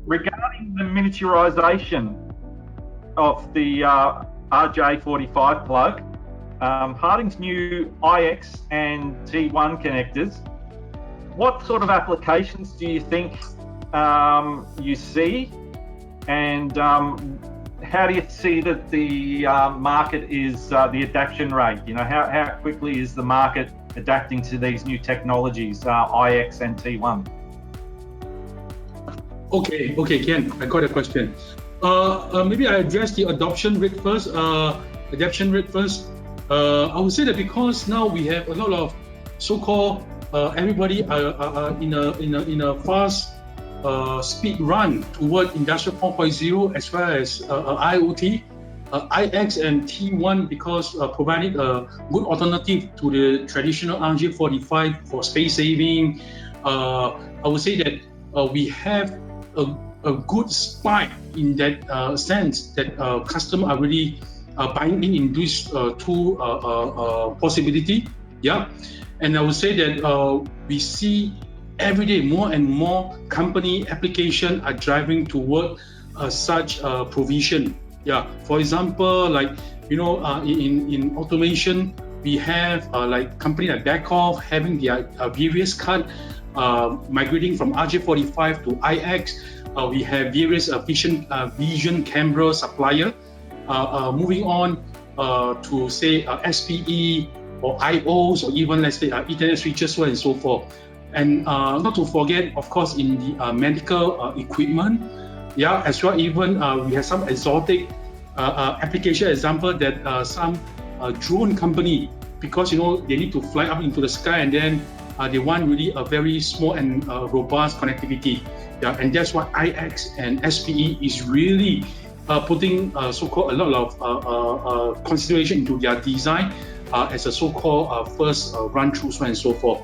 regarding the miniaturisation of the RJ45 plug, HARTING's new IX and T1 connectors, what sort of applications do you think you see, and how do you see that the market is, the adaption rate? You know, how quickly is the market adapting to these new technologies, IX and T1? Okay, Ken, I got a question. Maybe I address the adoption rate first. Adaption rate first. I would say that because now we have a lot of so-called everybody are in a fast speed run toward Industrial 4.0 as well as IoT. IX and T1 because providing a good alternative to the traditional RJ45 for space saving. I would say that we have a good spike in that sense that customers are really buying in these two possibility. Yeah, and I would say that we see every day more and more company application are driving toward such provision. Yeah, for example, like in automation, we have like company like Backoff having their various card migrating from RJ45 to IX. We have various vision camera supplier moving on to say SPE or IOs or even let's say Ethernet switches, so on and so forth. And not to forget, of course, in the medical equipment, yeah, as well. Even we have some exotic application example that some drone company, because they need to fly up into the sky and then they want really a very small and robust connectivity. Yeah, and that's what IX and SPE is really putting so-called a lot of consideration into their design as a so-called first run through, so on and so forth.